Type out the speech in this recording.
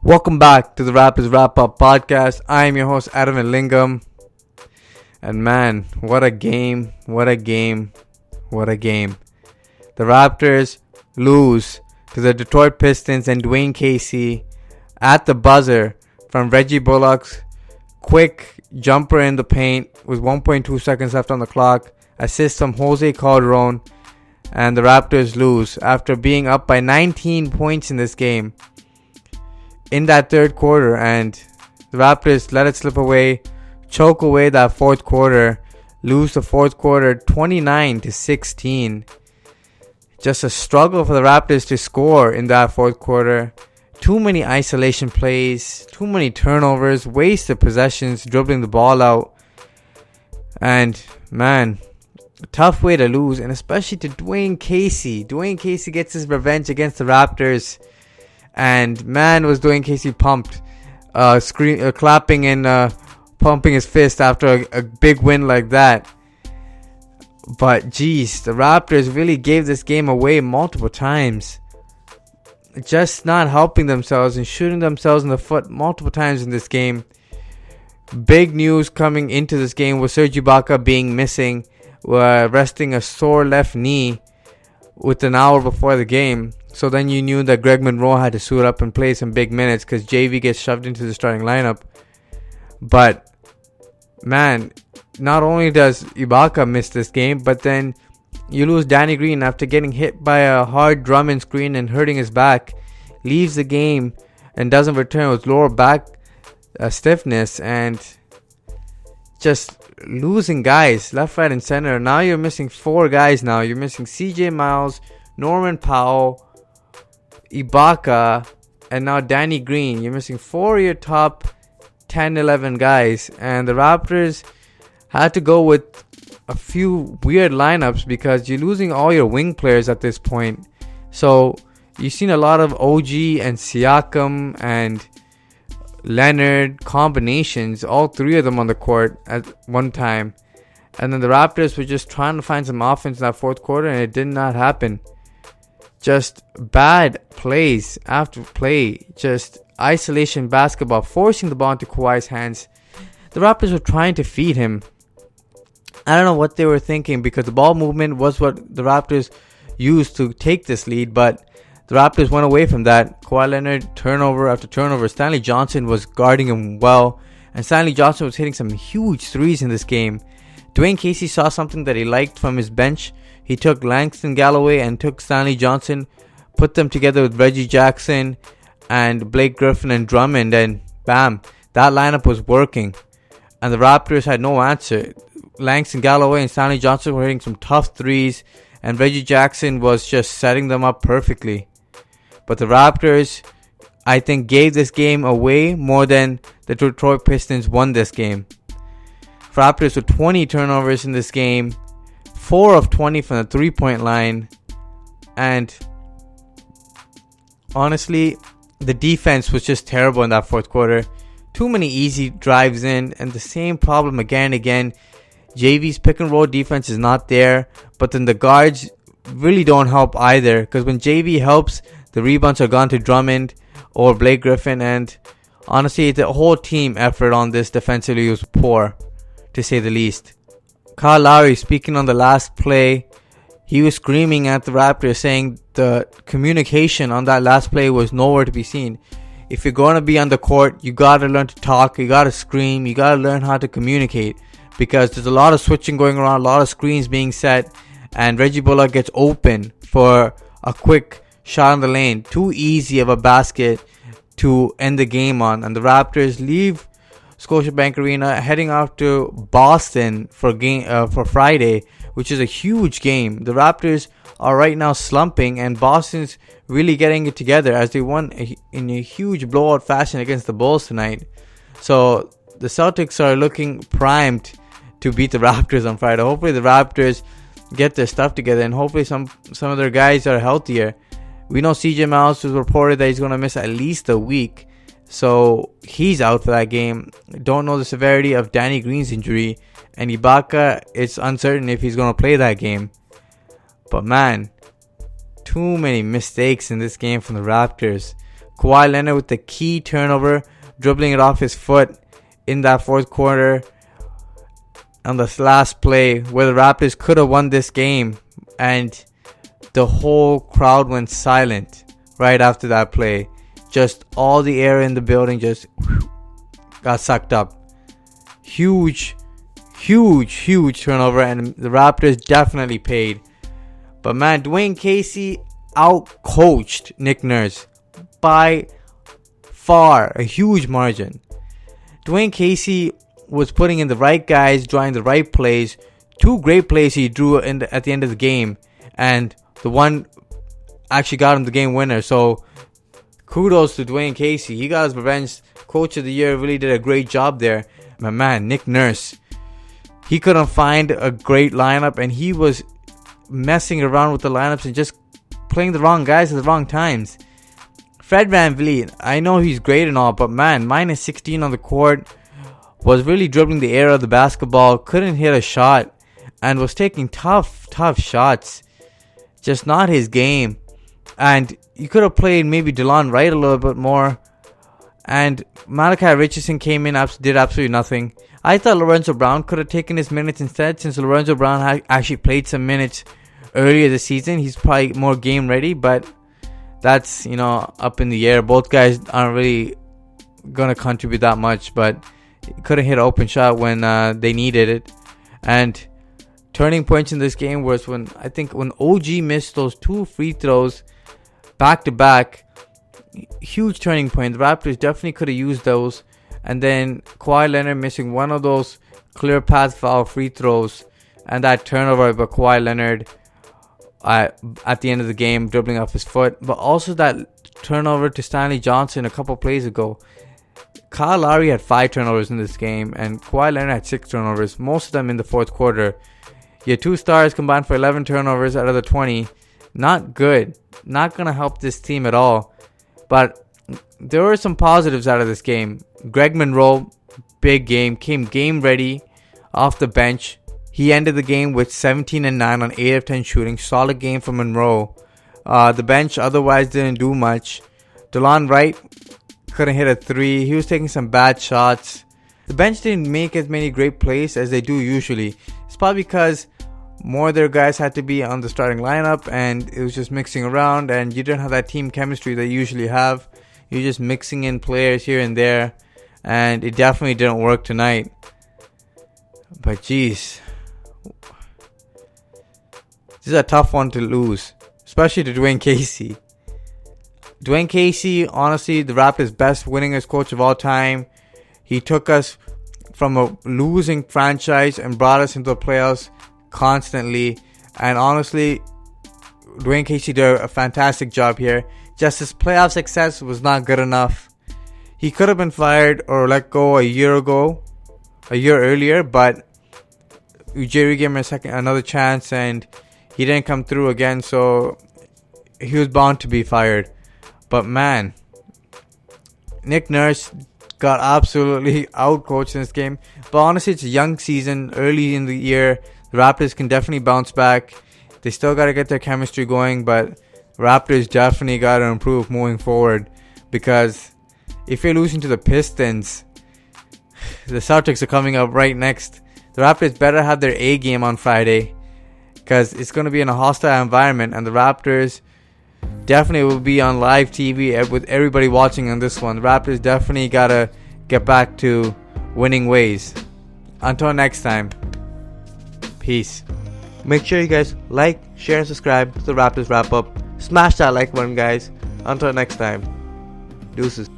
Welcome back to the Raptors RapUp podcast. I am your host, Adam Lingam. And man, what a game. The Raptors lose to the Detroit Pistons and Dwane Casey at the buzzer from Reggie Bullock's quick jumper in the paint with 1.2 seconds left on the clock. Assist from Jose Calderon. And the Raptors lose after being up by 19 points in this game in that third quarter, and the Raptors let it slip away, choke away that fourth quarter, lose the fourth quarter 29-16. Just a struggle for the Raptors to score in that fourth quarter. Too many isolation plays, too many turnovers, wasted possessions, dribbling the ball out. And man, a tough way to lose, and especially to Dwane Casey. Dwane Casey gets his revenge against the Raptors. And man, was Dwane Casey pumped, clapping and pumping his fist after a big win like that. But geez, the Raptors really gave this game away multiple times. Just not helping themselves and shooting themselves in the foot multiple times in this game. Big news coming into this game was Serge Ibaka being missing, resting a sore left knee with an hour before the game. So then you knew that Greg Monroe had to suit up and play some big minutes because JV gets shoved into the starting lineup. But man, not only does Ibaka miss this game, but then you lose Danny Green after getting hit by a hard Drummond screen and hurting his back. Leaves the game and doesn't return with lower back stiffness, and just losing guys left, right, and center. Now you're missing 4 guys now. You're missing CJ Miles, Norman Powell, Ibaka, and now Danny Green. You're missing 4 of your top 10-11 guys, and the Raptors had to go with a few weird lineups because you're losing all your wing players at this point. So you've seen a lot of OG and Siakam and Leonard combinations, all 3 of them on the court at one time, and then the Raptors were just trying to find some offense in that fourth quarter, and it did not happen. Just bad plays after play, just isolation basketball, forcing the ball into Kawhi's hands. The Raptors were trying to feed him. I don't know what they were thinking, because the ball movement was what the Raptors used to take this lead, but the Raptors went away from that. Kawhi Leonard, turnover after turnover. Stanley Johnson was guarding him well, and Stanley Johnson was hitting some huge threes in this game. Dwane Casey saw something that he liked from his bench. He took Langston Galloway and took Stanley Johnson, put them together with Reggie Jackson and Blake Griffin and Drummond, and bam, that lineup was working. And the Raptors had no answer. Langston Galloway and Stanley Johnson were hitting some tough threes, and Reggie Jackson was just setting them up perfectly. But the Raptors, I think, gave this game away more than the Detroit Pistons won this game. Raptors with 20 turnovers in this game, 4 of 20 from the 3-point line, and honestly, the defense was just terrible in that fourth quarter. Too many easy drives in, and the same problem again and again. JV's pick and roll defense is not there, but then the guards really don't help either, because when JV helps, the rebounds are gone to Drummond or Blake Griffin, and honestly, the whole team effort on this defensively was poor, to say the least. Kyle Lowry, speaking on the last play, he was screaming at the Raptors, saying the communication on that last play was nowhere to be seen. If you're going to be on the court, you got to learn to talk, you got to scream, you got to learn how to communicate, because there's a lot of switching going around, a lot of screens being set, and Reggie Bullock gets open for a quick shot in the lane. Too easy of a basket to end the game on, and the Raptors leave Scotiabank Arena, heading off to Boston for Friday, which is a huge game. The Raptors are right now slumping, and Boston's really getting it together as they won in a huge blowout fashion against the Bulls tonight. So the Celtics are looking primed to beat the Raptors on Friday. Hopefully the Raptors get their stuff together, and hopefully some of their guys are healthier. We know CJ Miles was reported that he's going to miss at least a week, so he's out for that game. Don't know the severity of Danny Green's injury, and Ibaka, it's uncertain if he's going to play that game. But man, too many mistakes in this game from the Raptors. Kawhi Leonard with the key turnover, dribbling it off his foot in that fourth quarter on this last play where the Raptors could have won this game, and the whole crowd went silent right after that play. Just all the air in the building just got sucked up. Huge turnover, and the Raptors definitely paid. But man, Dwane Casey outcoached Nick Nurse by far, a huge margin. Dwane Casey was putting in the right guys, drawing the right plays. 2 great plays he drew at the end of the game, and the one actually got him the game winner. So kudos to Dwane Casey. He got his revenge. Coach of the year, really did a great job there. My man, Nick Nurse, he couldn't find a great lineup, and he was messing around with the lineups and just playing the wrong guys at the wrong times. Fred VanVleet, I know he's great and all, but man, minus 16 on the court, was really dribbling the air of the basketball, couldn't hit a shot, and was taking tough shots. Just not his game. And you could have played maybe DeLon Wright a little bit more. And Malachi Richardson came in, did absolutely nothing. I thought Lorenzo Brown could have taken his minutes instead, since Lorenzo Brown actually played some minutes earlier this season. He's probably more game ready, but that's, up in the air. Both guys aren't really going to contribute that much, but couldn't hit an open shot when they needed it. And turning points in this game was when OG missed those 2 free throws back to back. Huge turning point. The Raptors definitely could have used those. And then Kawhi Leonard missing one of those clear path foul free throws, and that turnover by Kawhi Leonard at the end of the game, dribbling off his foot. But also that turnover to Stanley Johnson a couple plays ago. Kyle Lowry had 5 turnovers in this game, and Kawhi Leonard had 6 turnovers, most of them in the fourth quarter. Your 2 stars combined for 11 turnovers out of the 20. Not good. Not going to help this team at all. But there were some positives out of this game. Greg Monroe, big game, came game ready off the bench. He ended the game with 17 and 9 on 8 of 10 shooting. Solid game for Monroe. The bench otherwise didn't do much. DeLon Wright couldn't hit a 3. He was taking some bad shots. The bench didn't make as many great plays as they do usually. It's probably because more of their guys had to be on the starting lineup, and it was just mixing around, and you didn't have that team chemistry that you usually have. You're just mixing in players here and there, and it definitely didn't work tonight. But geez, this is a tough one to lose, especially to Dwane Casey. Dwane Casey, honestly, the Raptors' best winningest coach of all time. He took us from a losing franchise and brought us into the playoffs constantly. And honestly, Dwane Casey did a fantastic job here. Just his playoff success was not good enough. He could have been fired or let go a year earlier, but Jerry gave him another chance, and he didn't come through again, so he was bound to be fired. But man, Nick Nurse got absolutely outcoached in this game. But honestly, it's a young season, early in the year. The Raptors can definitely bounce back. They still got to get their chemistry going, but Raptors definitely got to improve moving forward, because if you're losing to the Pistons, the Celtics are coming up right next. The Raptors better have their A game on Friday, because it's going to be in a hostile environment, and the Raptors definitely will be on live TV with everybody watching on this one. The Raptors definitely got to get back to winning ways. Until next time, peace. Make sure you guys like, share, and subscribe to the Raptors Wrap Up. Smash that like button, guys. Until next time, deuces.